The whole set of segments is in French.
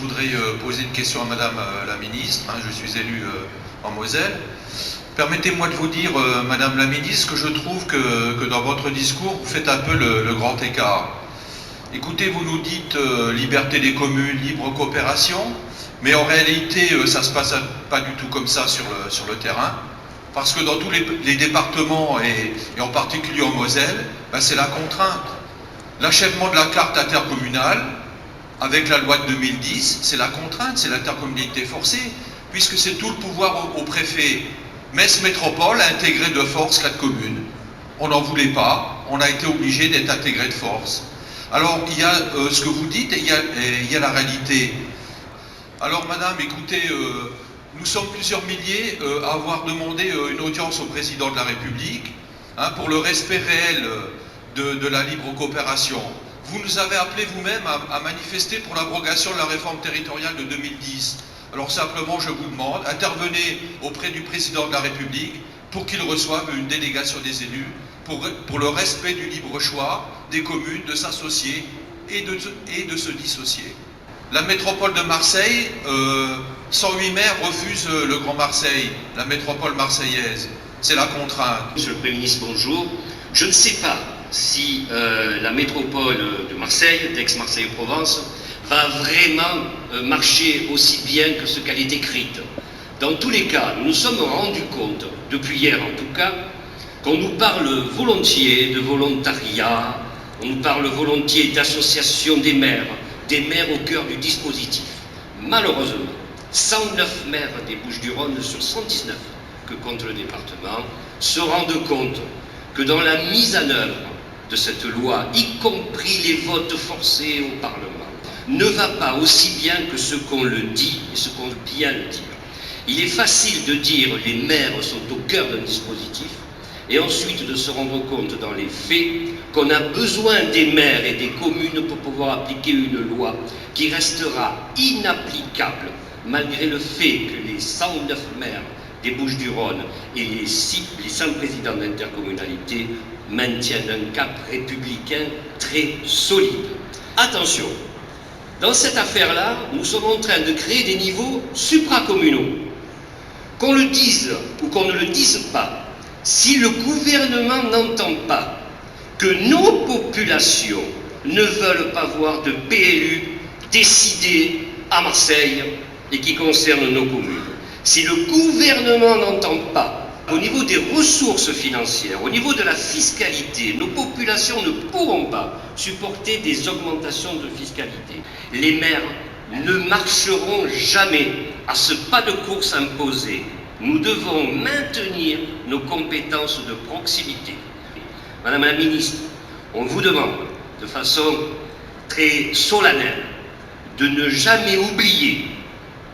voudrais poser une question à Madame la Ministre. Je suis élu en Moselle. Permettez-moi de vous dire, Madame la Ministre, que je trouve que dans votre discours, vous faites un peu le grand écart. Écoutez, vous nous dites liberté des communes, libre coopération, mais en réalité, ça ne se passe pas du tout comme ça sur le terrain, parce que dans tous les départements, et en particulier en Moselle, c'est la contrainte. L'achèvement de la carte intercommunale, avec la loi de 2010, c'est la contrainte, c'est l'intercommunalité forcée, puisque c'est tout le pouvoir au préfet. Metz Métropole a intégré de force 4 communes. On n'en voulait pas, on a été obligé d'être intégré de force. Alors, il y a ce que vous dites et il y a la réalité. Alors, Madame, écoutez, nous sommes plusieurs milliers à avoir demandé une audience au Président de la République pour le respect réel de la libre coopération. Vous nous avez appelé vous-même à manifester pour l'abrogation de la réforme territoriale de 2010. Alors simplement, je vous demande, intervenez auprès du Président de la République pour qu'il reçoive une délégation des élus pour le respect du libre choix des communes de s'associer et de se dissocier. La métropole de Marseille, 108 maires refusent le Grand Marseille, la métropole marseillaise. C'est la contrainte. Monsieur le Premier ministre, bonjour. Je ne sais pas si la métropole de Marseille, d'Aix-Marseille-Provence, va vraiment marcher aussi bien que ce qu'elle est écrite. Dans tous les cas, nous nous sommes rendus compte, depuis hier en tout cas, qu'on nous parle volontiers de volontariat, on nous parle volontiers d'association des maires au cœur du dispositif. Malheureusement, 109 maires des Bouches-du-Rhône sur 119 que compte le département se rendent compte que dans la mise en œuvre de cette loi, y compris les votes forcés au Parlement, ne va pas aussi bien que ce qu'on le dit et ce qu'on veut bien le dire. Il est facile de dire les maires sont au cœur d'un dispositif et ensuite de se rendre compte dans les faits qu'on a besoin des maires et des communes pour pouvoir appliquer une loi qui restera inapplicable malgré le fait que les 109 maires des Bouches-du-Rhône et les 100 présidents d'intercommunalité maintiennent un cap républicain très solide. Attention, dans cette affaire-là, nous sommes en train de créer des niveaux supracommunaux. Qu'on le dise ou qu'on ne le dise pas, si le gouvernement n'entend pas que nos populations ne veulent pas voir de PLU décidé à Marseille et qui concerne nos communes, si le gouvernement n'entend pas qu'au niveau des ressources financières, au niveau de la fiscalité, nos populations ne pourront pas supporter des augmentations de fiscalité, les maires ne marcheront jamais à ce pas de course imposé. Nous devons maintenir nos compétences de proximité. Madame la Ministre, on vous demande de façon très solennelle de ne jamais oublier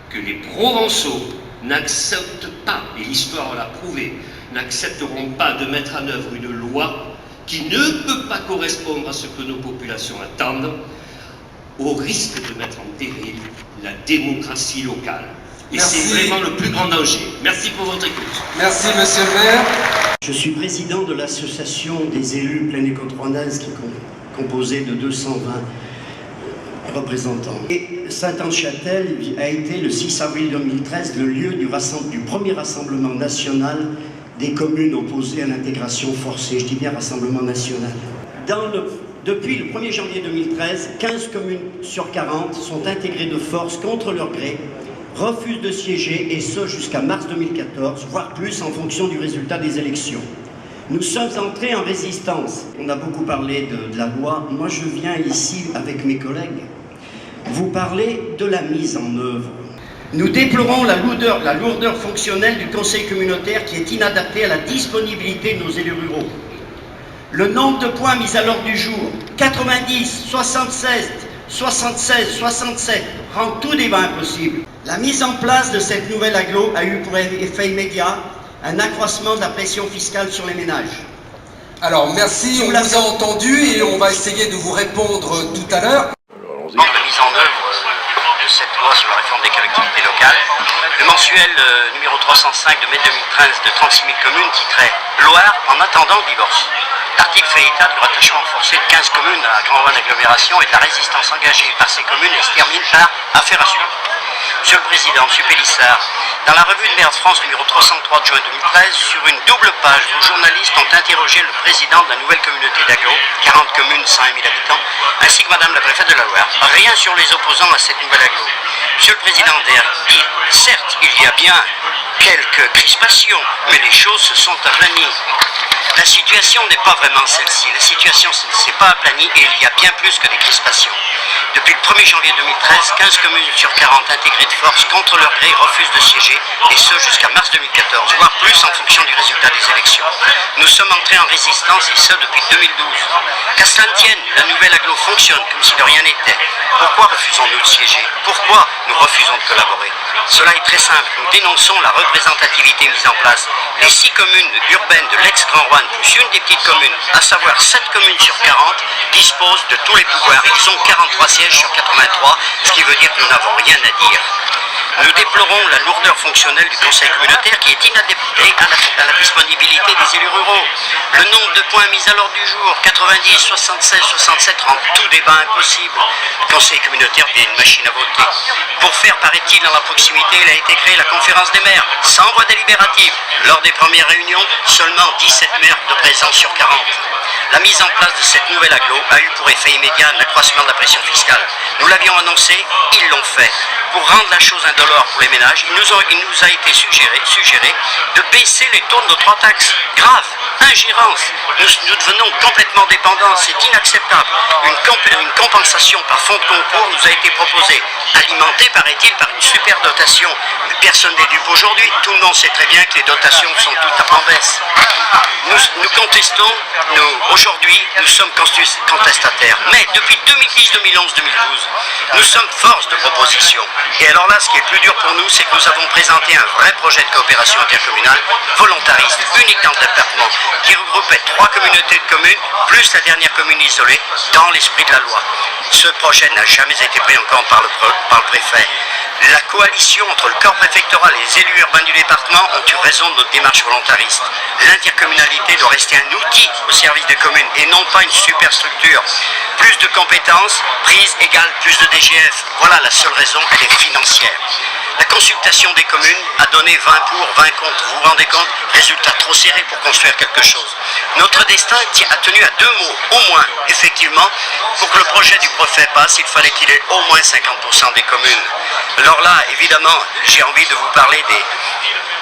que les Provençaux n'acceptent pas, et l'histoire l'a prouvé, n'accepteront pas de mettre en œuvre une loi qui ne peut pas correspondre à ce que nos populations attendent, au risque de mettre en péril la démocratie locale. Et c'est vraiment le plus grand danger. Merci pour votre écoute. Merci, monsieur le maire. Je suis président de l'association des élus Plaine et Côte Rouennaise, qui est composée de 220 représentants. Et Saint-Anne-Châtel a été le 6 avril 2013 le lieu du premier rassemblement national des communes opposées à l'intégration forcée. Je dis bien rassemblement national. Depuis le 1er janvier 2013, 15 communes sur 40 sont intégrées de force contre leur gré, refusent de siéger, et ce jusqu'à mars 2014, voire plus en fonction du résultat des élections. Nous sommes entrés en résistance. On a beaucoup parlé de la loi. Moi, je viens ici, avec mes collègues, vous parler de la mise en œuvre. Nous déplorons la lourdeur fonctionnelle du conseil communautaire qui est inadaptée à la disponibilité de nos élus ruraux. Le nombre de points mis à l'ordre du jour, 90, 76, 76, 67, rend tout débat impossible. La mise en place de cette nouvelle agglo a eu pour effet immédiat un accroissement de la pression fiscale sur les ménages. Alors merci, on vous a entendu et on va essayer de vous répondre tout à l'heure. La mise en œuvre de cette loi sur la réforme des collectivités locales. Le mensuel numéro 305 de mai 2013 de 36 000 communes titrait « Loire en attendant le divorce ». L'article fait état du rattachement forcé de 15 communes à la grande agglomération et de la résistance engagée par ces communes et se termine par « affaire à suivre ». Monsieur le Président, Monsieur Pélissard, dans la revue de Maire de France numéro 303 de juin 2013, sur une double page, vos journalistes ont interrogé le président de la nouvelle communauté d'Aglo, 40 communes, 101 000 habitants, ainsi que Madame la préfète de la Loire. Rien sur les opposants à cette nouvelle Aglo. Monsieur le Président dit, certes, il y a bien quelques crispations, mais les choses se sont aplanies. La situation n'est pas vraiment celle-ci. La situation ne s'est pas aplanie et il y a bien plus que des crispations. Depuis le 1er janvier 2013, 15 communes sur 40 intégrées de force contre leur gré refusent de siéger, et ce jusqu'à mars 2014, voire plus en fonction du résultat des élections. Nous sommes entrés en résistance, et ce depuis 2012. Qu'à cela ne tienne, la nouvelle agglo fonctionne comme si de rien n'était. Pourquoi refusons-nous de siéger? Pourquoi nous refusons de collaborer? Cela est très simple. Nous dénonçons la représentativité mise en place. Les 6 communes urbaines de l'ex-Grand Rouen, plus une des petites communes, à savoir 7 communes sur 40, disposent de tous les pouvoirs. Ils ont 43 sièges sur 83, ce qui veut dire que nous n'avons rien à dire. Nous déplorons la lourdeur fonctionnelle du conseil communautaire qui est inadapté à la disponibilité des élus ruraux. Le nombre de points mis à l'ordre du jour, 90, 76, 67, rend tout débat impossible. Le conseil communautaire devient une machine à voter. Pour faire, paraît-il, dans la proximité, il a été créé la conférence des maires, sans voix délibérative. Lors des premières réunions, seulement 17 maires de présence sur 40. La mise en place de cette nouvelle agglo a eu pour effet immédiat un accroissement de la pression fiscale. Nous l'avions annoncé, ils l'ont fait. Pour rendre la chose indolore pour les ménages, il nous a été suggéré de baisser les taux de nos 3 taxes. Grave, ingérence. Nous devenons complètement dépendants, c'est inacceptable. Une compensation par fonds de concours nous a été proposée, alimentée, paraît-il, par une super dotation. Mais personne n'est dupe aujourd'hui, tout le monde sait très bien que les dotations sont toutes en baisse. Nous contestons, aujourd'hui, nous sommes contestataires. Mais depuis 2010, 2011, 2012, nous sommes force de proposition. Et alors là, ce qui est plus dur pour nous, c'est que nous avons présenté un vrai projet de coopération intercommunale, volontariste, unique dans le département, qui regroupait 3 communautés de communes, plus la dernière commune isolée, dans l'esprit de la loi. Ce projet n'a jamais été pris en compte par le préfet. La coalition entre le corps préfectoral et les élus urbains du département ont eu raison de notre démarche volontariste. L'intercommunalité doit rester un outil au service des communes et non pas une superstructure. Plus de compétences, prise égale plus de DGF. Voilà la seule raison, elle est financière. La consultation des communes a donné 20 pour, 20 contre. Vous vous rendez compte? Résultat trop serré pour construire quelque chose. Notre destin a tenu à 2 mots, au moins. Effectivement, pour que le projet du préfet passe, il fallait qu'il ait au moins 50% des communes. Alors là, évidemment, j'ai envie de vous parler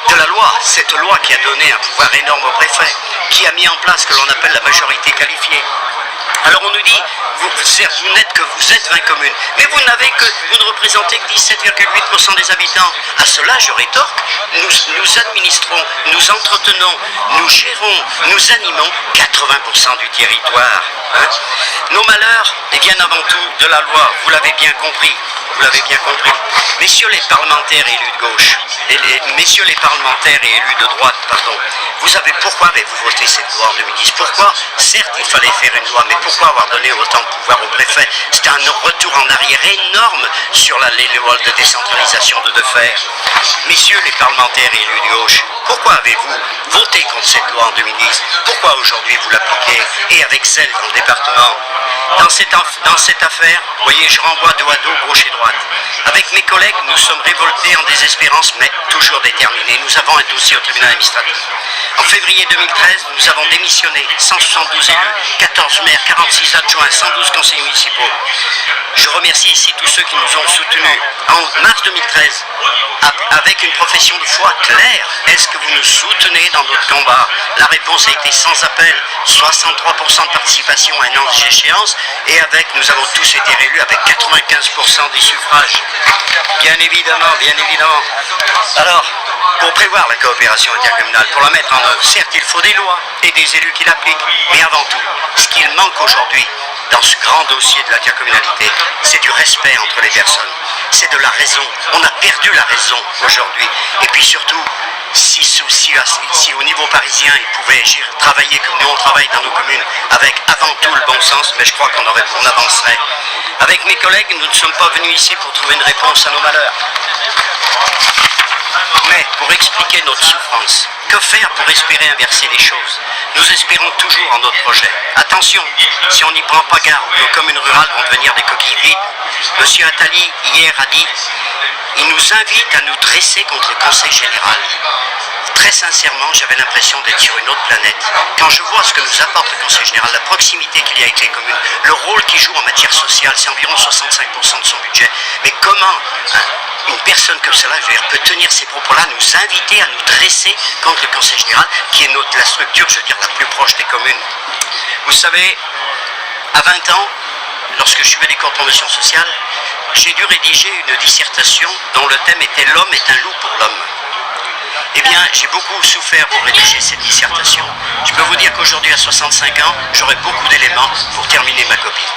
de la loi, cette loi qui a donné un pouvoir énorme au préfet, qui a mis en place ce que l'on appelle la majorité qualifiée. Alors on nous dit, certes, vous êtes 20 communes, mais vous ne représentez que 17,8% des habitants. À cela, je rétorque, nous administrons, nous entretenons, nous gérons, nous animons 80% du territoire. Hein. Nos malheurs viennent avant tout de la loi, vous l'avez bien compris. Vous l'avez bien compris. Messieurs les parlementaires élus de gauche, messieurs les parlementaires et élus de droite, pardon, vous savez pourquoi avez-vous voté cette loi en 2010? Pourquoi? Certes, il fallait faire une loi, mais pourquoi avoir donné autant de pouvoir au préfet? C'était un retour en arrière énorme sur les lois de décentralisation de faire. Messieurs les parlementaires et élus de gauche, pourquoi avez-vous voté contre cette loi en 2010? Pourquoi aujourd'hui vous l'appliquez et avec celle dans le département? Dans cette affaire, vous voyez, je renvoie dos à dos, gauche et droite. Avec mes collègues, nous sommes révoltés en désespérance, mais toujours déterminés. Nous avons un dossier au tribunal administratif. En février 2013, nous avons démissionné 172 élus, 14 maires, 46 adjoints, 112 conseillers municipaux. Je remercie ici tous ceux qui nous ont soutenus. En mars 2013, avec une profession de foi claire, est-ce que vous nous soutenez dans notre combat? La réponse a été sans appel, 63% de participation à un an d'échéance, et nous avons tous été réélus avec 95% des suffrages. Bien évidemment, bien évidemment. Alors, pour prévoir la coopération intercommunale, pour la mettre en œuvre, certes, il faut des lois et des élus qui l'appliquent, mais avant tout, ce qu'il manque aujourd'hui, dans ce grand dossier de l'intercommunalité, c'est du respect entre les personnes. C'est de la raison. On a perdu la raison aujourd'hui. Et puis surtout, si au niveau parisien, ils pouvaient travailler comme nous on travaille dans nos communes, avec avant tout le bon sens, mais je crois qu'on avancerait. Avec mes collègues, nous ne sommes pas venus ici pour trouver une réponse à nos malheurs, mais pour expliquer notre souffrance. Que faire pour espérer inverser les choses? Nous espérons toujours en notre projet. Attention, si on n'y prend pas garde, nos communes rurales vont devenir des coquilles vides. Monsieur Attali, hier, a dit, il nous invite à nous dresser contre le Conseil général. Très sincèrement, j'avais l'impression d'être sur une autre planète. Quand je vois ce que nous apporte le Conseil général, la proximité qu'il y a avec les communes, le rôle qu'il joue en matière sociale, c'est environ 65% de son budget. Mais comment une personne comme cela, je veux dire, peut tenir ces propos-là, nous inviter à nous dresser contre le Conseil général, qui est la structure, je veux dire, la plus proche des communes. Vous savez, à 20 ans, lorsque je suivais les cours de promotion sociale, j'ai dû rédiger une dissertation dont le thème était « L'homme est un loup pour l'homme ». Eh bien, j'ai beaucoup souffert pour rédiger cette dissertation. Je peux vous dire qu'aujourd'hui, à 65 ans, j'aurai beaucoup d'éléments pour terminer ma copie.